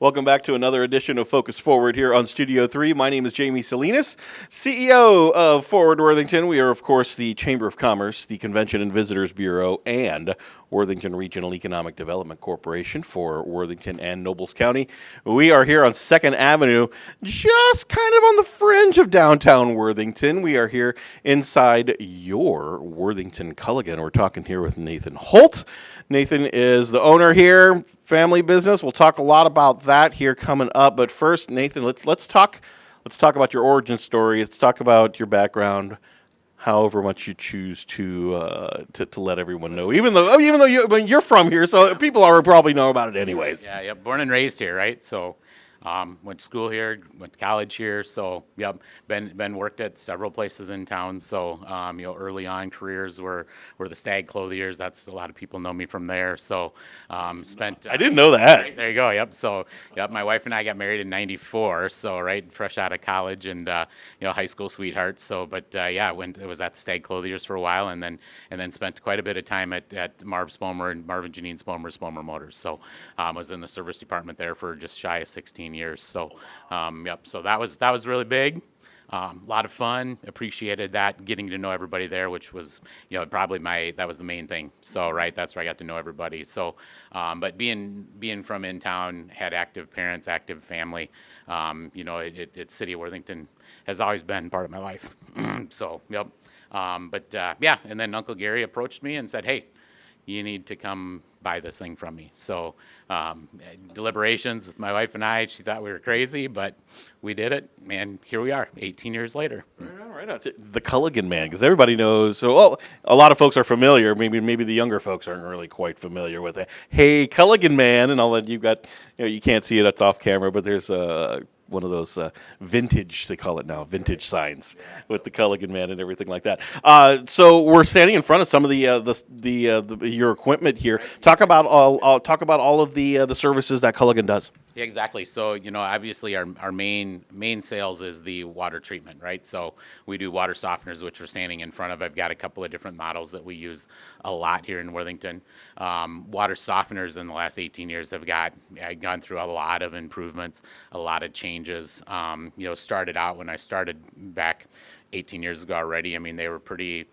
Welcome back to another edition of Focus Forward here on Studio 3. My name is Jamie Salinas, CEO of Forward Worthington. We are, of course, the Chamber of Commerce, the Convention and Visitors Bureau, and Worthington Regional Economic Development Corporation for Worthington and Nobles County. We are here on 2nd Avenue, just kind of on the fringe of downtown Worthington. We are here inside your Worthington Culligan. We're talking here with Nathan Holt. Nathan is the owner here, family business. We'll talk a lot about that here coming up. But first, Nathan, let's talk about your origin story. Let's talk about your background, however much you choose to let everyone know. Even though you're from here, so people probably know about it anyways. Yeah, born and raised here, right? So went to school here, went to college here. So been worked at several places in town. So early on careers were the Stag Clothiers. That's a lot of people know me from there. So spent. I didn't know that. Right, there you go. Yep. So my wife and I got married in '94. So right, fresh out of college and high school sweethearts. So it was at the Stag Clothiers for a while, and then spent quite a bit of time at Marv Spomer and Marv and Janine Spomer Motors. So was in the service department there for just shy of 16 years. So, so that was really big. A lot of fun. Appreciated that, getting to know everybody there, which was, probably that was the main thing. So, right, that's where I got to know everybody. So, but being from in town, had active parents, active family. It's City of Worthington has always been part of my life. So, and then Uncle Gary approached me and said, "Hey, you need to come buy this thing from me." So deliberations with my wife and I, she thought we were crazy, but we did it, and here we are 18 years later. Right on. The Culligan man, because everybody knows. So, well, a lot of folks are familiar. Maybe the younger folks aren't really quite familiar with it. Hey, Culligan man, and all that. You've got, you can't see it. It's off camera, but there's one of those vintage, they call it now, vintage signs with the Culligan man and everything like that. So we're standing in front of some of your equipment here. Talk about all of the services that Culligan does. Yeah, exactly. So, obviously our main sales is the water treatment, right? So we do water softeners, which we're standing in front of. I've got a couple of different models that we use a lot here in Worthington. Water softeners in the last 18 years have gone through a lot of improvements, a lot of changes. Started out when I started back 18 years ago already. I mean, they were pretty.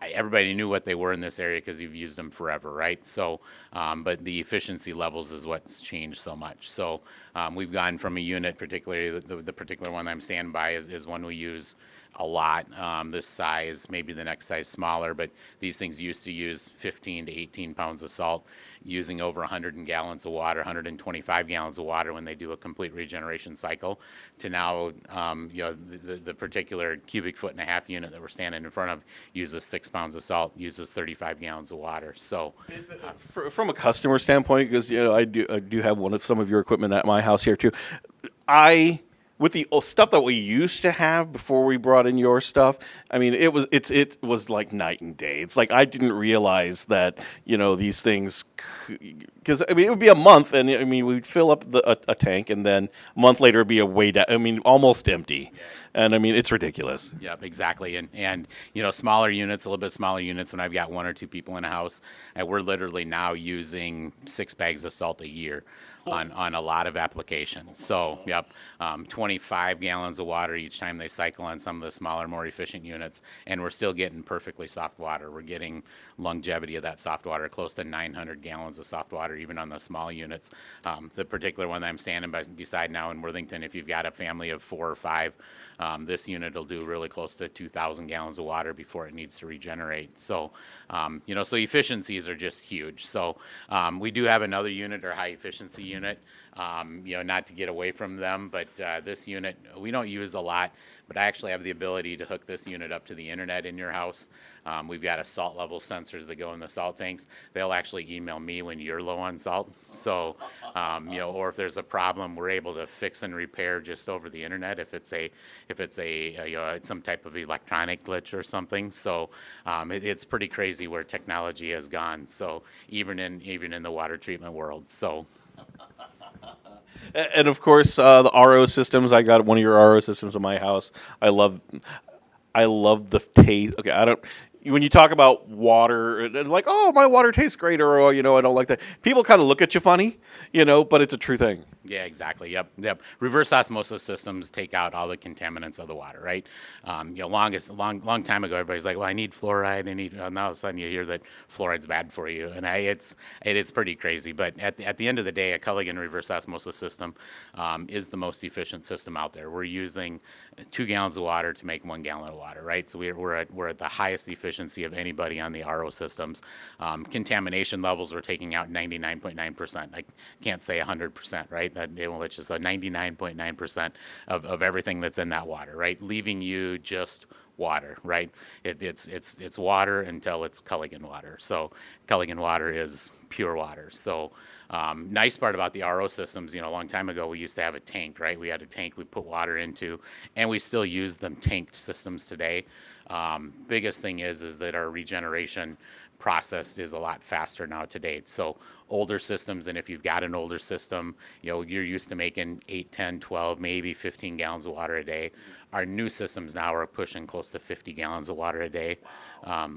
Everybody knew what they were in this area because you've used them forever, right? So, but the efficiency levels is what's changed so much. So we've gone from a unit, particularly the particular one I'm standing by is one we use a lot. This size, maybe the next size smaller, but these things used to use 15 to 18 pounds of salt, using over 100 gallons of water, 125 gallons of water when they do a complete regeneration cycle, to now, the particular cubic foot and a half unit that we're standing in front of uses 6 pounds of salt, uses 35 gallons of water. So, from a customer standpoint, because I do have some of your equipment at my house here too. With the stuff that we used to have before we brought in your stuff, I mean, it was like night and day. It's like I didn't realize that these things, because it would be a month, and we'd fill up a tank, and then a month later it'd be almost empty, and it's ridiculous. Yep, exactly, and smaller units, a little bit smaller units. When I've got one or two people in a house, and we're literally now using 6 bags of salt a year on a lot of applications. So, 25 gallons of water each time they cycle on some of the smaller, more efficient units, and we're still getting perfectly soft water. We're getting longevity of that soft water, close to 900 gallons of soft water, even on the small units. The particular one that I'm standing beside now in Worthington, if you've got a family of 4 or 5, this unit will do really close to 2,000 gallons of water before it needs to regenerate. So, so efficiencies are just huge. So we do have another unit, our high efficiency unit, not to get away from them, but this unit we don't use a lot, but I actually have the ability to hook this unit up to the internet in your house. We've got a salt level sensors that go in the salt tanks. They'll actually email me when you're low on salt. So, or if there's a problem, we're able to fix and repair just over the internet if it's some type of electronic glitch or something. So, it's pretty crazy where technology has gone. So, even in the water treatment world. So. And of course, the RO systems. I got one of your RO systems in my house. I love the taste. Okay, when you talk about water, and like, oh, my water tastes great, or oh, I don't like that. People kind of look at you funny, but it's a true thing. Yeah, exactly. Yep. Reverse osmosis systems take out all the contaminants of the water, right? Long time ago, everybody's like, "Well, I need fluoride. I need." Now all of a sudden, you hear that fluoride's bad for you, and it's pretty crazy. But at the end of the day, a Culligan reverse osmosis system is the most efficient system out there. We're using 2 gallons of water to make 1 gallon of water, right? So we're at the highest efficiency of anybody on the RO systems. Contamination levels, we're taking out 99.9%. I can't say 100%, right? Which is a 99.9% of everything that's in that water, right? Leaving you just water, right? It's water until it's Culligan water. So Culligan water is pure water. So nice part about the RO systems, a long time ago we used to have a tank, right? We had a tank we put water into, and we still use them tanked systems today. Biggest thing is that our regeneration process is a lot faster now to date. So older systems, and if you've got an older system, you're used to making 8, 10, 12, maybe 15 gallons of water a day. Our new systems now are pushing close to 50 gallons of water a day.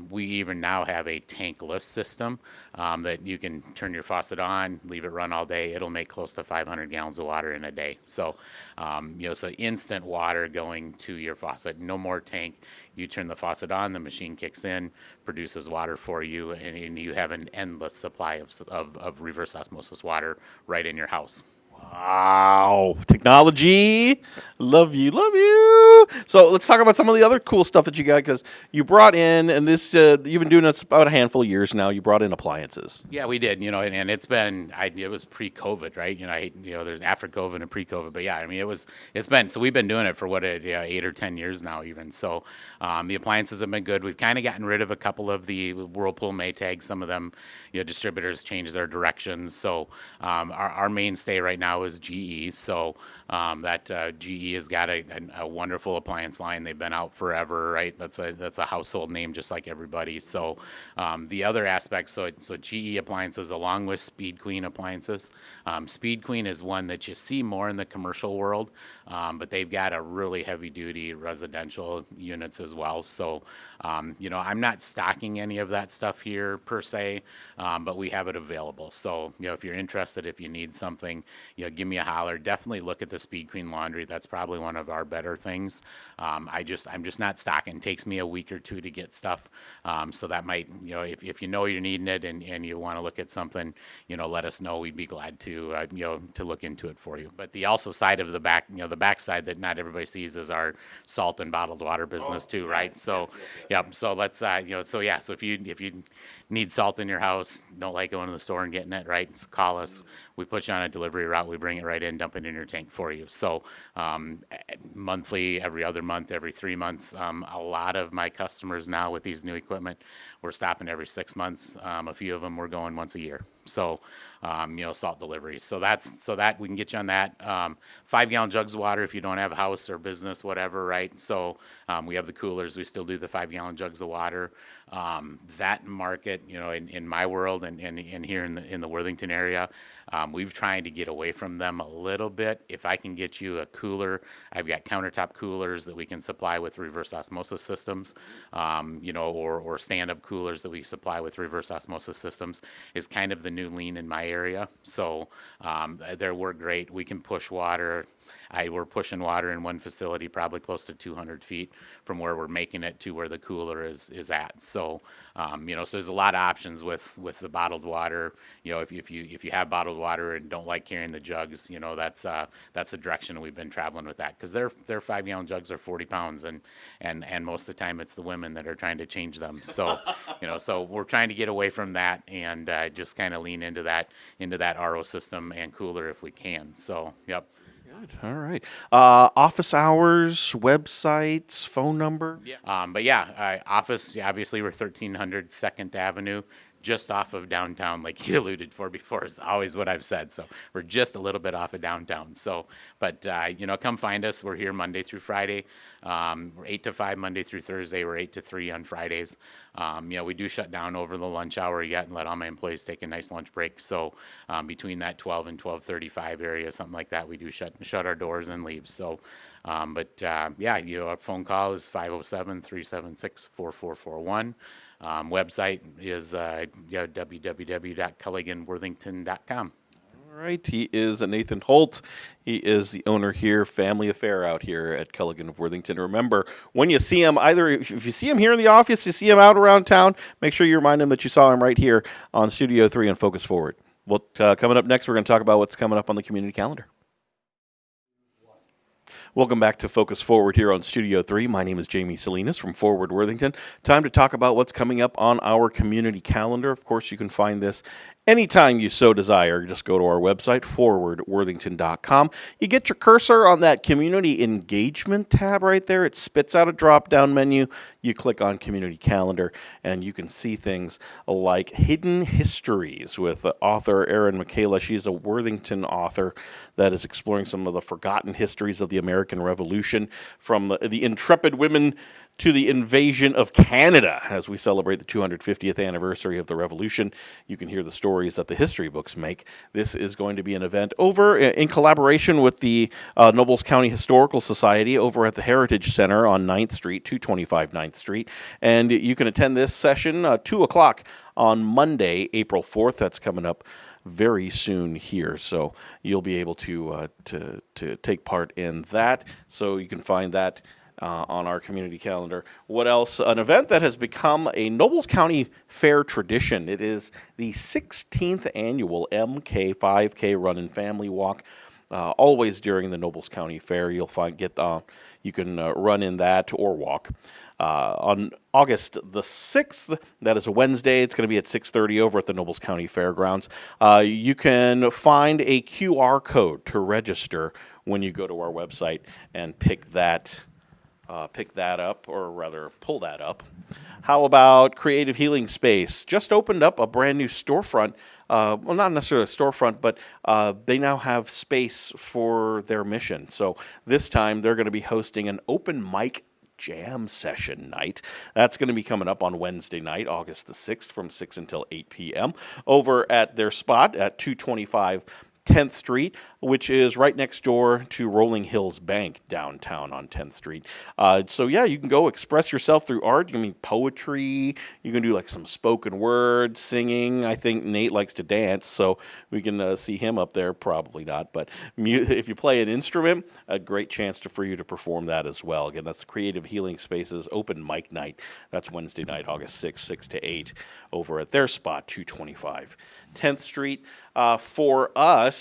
We even now have a tankless system that you can turn your faucet on, leave it run all day. It'll make close to 500 gallons of water in a day. So, so instant water going to your faucet. No more tank. You turn the faucet on, the machine kicks in, produces water for you, and you have an endless supply of reverse osmosis water right in your house. Wow, technology, love you, love you. So let's talk about some of the other cool stuff that you got, because you brought in, and this you've been doing this about a handful of years now. You brought in appliances. Yeah, we did, and it's been, it was pre-COVID, right? There's after COVID and pre-COVID, but yeah, I mean, so we've been doing it for 8 or 10 years now even. So the appliances have been good. We've kind of gotten rid of a couple of the Whirlpool, Maytag, some of them, distributors changed their directions. So our mainstay right now is GE. So GE has got a wonderful appliance line. They've been out forever, right? That's a household name, just like everybody. So the other aspect, so GE appliances along with Speed Queen appliances. Speed Queen is one that you see more in the commercial world, but they've got a really heavy duty residential units as well. So I'm not stocking any of that stuff here per se, but we have it available. So if you're interested, if you need something, give me a holler. Definitely look at the Speed Queen laundry. That's probably one of our better things. I'm just not stocking. It takes me a week or two to get stuff. So that might, if you're needing it and you want to look at something, let us know. We'd be glad to, to look into it for you. But the also side of the back, the back side that not everybody sees is our salt and bottled water business too, right? So, yep. So let's, so if you need salt in your house, don't like going to the store and getting it, right? So call us. We put you on a delivery route. We bring it right in, dump it in your tank for you. So monthly, every other month, every 3 months. A lot of my customers now with these new equipment, we're stopping every 6 months. A few of them we're going once a year. So, salt deliveries. So that we can get you on that. 5-gallon jugs of water if you don't have a house or business, whatever, right? So we have the coolers. We still do the 5-gallon jugs of water. That market, in my world and here in the Worthington area, we've tried to get away from them a little bit. If I can get you a cooler, I've got countertop coolers that we can supply with reverse osmosis systems, or stand-up coolers that we supply with reverse osmosis systems is kind of the new lean in my area. So they work great. We can push water. We're pushing water in one facility probably close to 200 feet from where we're making it to where the cooler is at. So, so there's a lot of options with the bottled water. If you have bottled water and don't like carrying the jugs, that's the direction we've been traveling with that, because their 5-gallon jugs are 40 pounds, and most of the time it's the women that are trying to change them. So, so we're trying to get away from that and just kind of lean into that RO system and cooler if we can. So, yep. Good. All right. Office hours, websites, phone number. Yeah. But yeah, office. Obviously, we're 1300 Second Avenue, just off of downtown, like you alluded for before. Is always what I've said. So we're just a little bit off of downtown. So, but come find us. We're here Monday through Friday. We're 8 to 5 Monday through Thursday. We're 8 to 3 on Fridays. We do shut down over the lunch hour yet and let all my employees take a nice lunch break. So between that 12 and 12:35 area, something like that, we do shut our doors and leave. So Our phone call is 507-376-4441. Website is www.culliganworthington.com. All right. He is Nathan Holt. He is the owner here, family affair out here at Culligan of Worthington. Remember, when you see him, either if you see him here in the office, you see him out around town, make sure you remind him that you saw him right here on Studio 3 and Focus Forward. Well, coming up next, we're going to talk about what's coming up on the community calendar. Welcome back to Focus Forward here on Studio 3. My name is Jamie Salinas from Forward Worthington. Time to talk about what's coming up on our community calendar. Of course, you can find this anytime you so desire. Just go to our website, forwardworthington.com. You get your cursor on that community engagement tab right there. It spits out a drop-down menu. You click on community calendar, and you can see things like Hidden Histories with author Erin Michaela. She's a Worthington author that is exploring some of the forgotten histories of the American Revolution, from the intrepid women to the invasion of Canada as we celebrate the 250th anniversary of the Revolution. You can hear the stories that the history books make. This is going to be an event over in collaboration with the Nobles County Historical Society over at the Heritage Center on 9th Street, 225 9th Street. And you can attend this session 2 o'clock on Monday, April 4th. That's coming up very soon here, so you'll be able to take part in that. So you can find that on our community calendar. What else? An event that has become a Nobles County Fair tradition. It is the 16th annual MK 5K Run and Family Walk. Always during the Nobles County Fair, you can run in that or walk. On August the 6th, that is a Wednesday, it's going to be at 6:30 over at the Nobles County Fairgrounds. You can find a QR code to register when you go to our website and pick that up, or rather pull that up. How about Creative Healing Space? Just opened up a brand new storefront. Well, not necessarily a storefront, but they now have space for their mission. So this time they're going to be hosting an open mic jam session night. That's going to be coming up on Wednesday night, August the 6th, from 6 until 8 p.m. over at their spot at 225 10th Street, which is right next door to Rolling Hills Bank downtown on 10th Street. You can go express yourself through art. You can poetry. You can do like some spoken word, singing. I think Nate likes to dance, so we can see him up there. Probably not, but if you play an instrument, a great chance for you to perform that as well. Again, that's Creative Healing Spaces open mic night. That's Wednesday night, August 6th, 6 to 8, over at their spot, 225 10th Street. For us,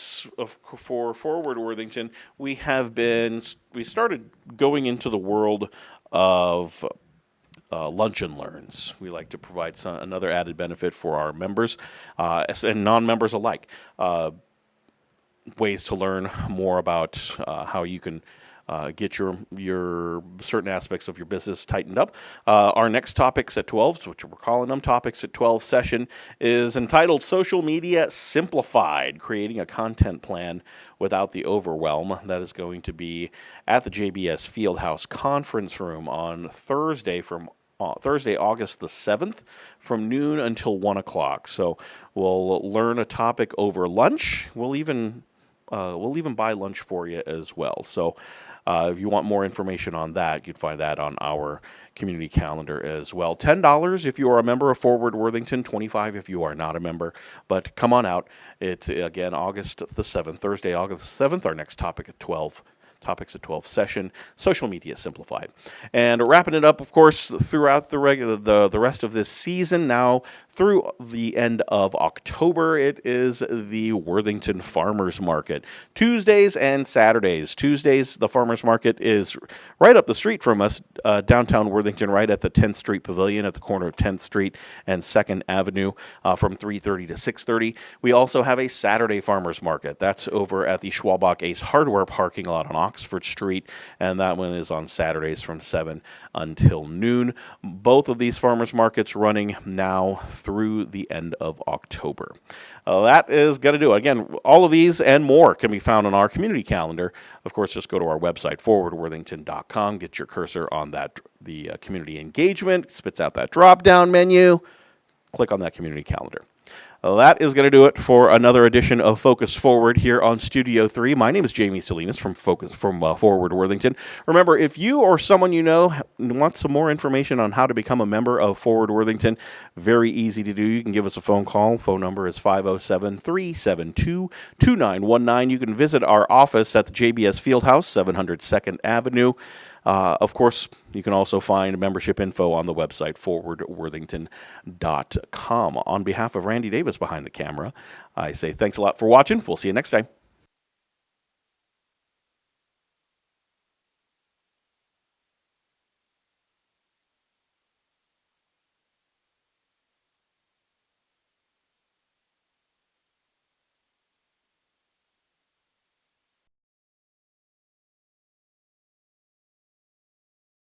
for Forward Worthington, we started going into the world of lunch and learns. We like to provide another added benefit for our members and non-members alike. Ways to learn more about how you can get your certain aspects of your business tightened up. Our next Topics at 12, which we're calling them Topics at 12 session, is entitled Social Media Simplified, Creating a Content Plan Without the Overwhelm. That is going to be at the JBS Fieldhouse Conference Room on Thursday, August the 7th, from noon until 1 o'clock. So we'll learn a topic over lunch. We'll even buy lunch for you as well. So if you want more information on that, you'd find that on our community calendar as well. $10 if you are a member of Forward Worthington, $25 if you are not a member. But come on out. It's, again, August the 7th, Thursday, August 7th, our next Topics at 12 session, Social Media Simplified. And wrapping it up, of course, throughout the rest of this season, now through the end of October, it is the Worthington Farmers Market. Tuesdays and Saturdays. Tuesdays, the Farmers Market is right up the street from us, downtown Worthington, right at the 10th Street Pavilion at the corner of 10th Street and 2nd Avenue from 3:30 to 6:30. We also have a Saturday Farmers Market. That's over at the Schwalbach Ace Hardware parking lot on Oxford Street, and that one is on Saturdays from 7 until noon. Both of these farmers markets running now through the end of October. That is going to do it. Again, all of these and more can be found on our community calendar. Of course, just go to our website, forwardworthington.com, get your cursor on the community engagement, spits out that drop-down menu, click on that community calendar. That is going to do it for another edition of Focus Forward here on Studio 3. My name is Jamie Salinas from Forward Worthington. Remember, if you or someone you know wants some more information on how to become a member of Forward Worthington, very easy to do. You can give us a phone call. Phone number is 507-372-2919. You can visit our office at the JBS Fieldhouse, 700 2nd Avenue. Of course, you can also find membership info on the website, forwardworthington.com. On behalf of Randy Davis behind the camera, I say thanks a lot for watching. We'll see you next time.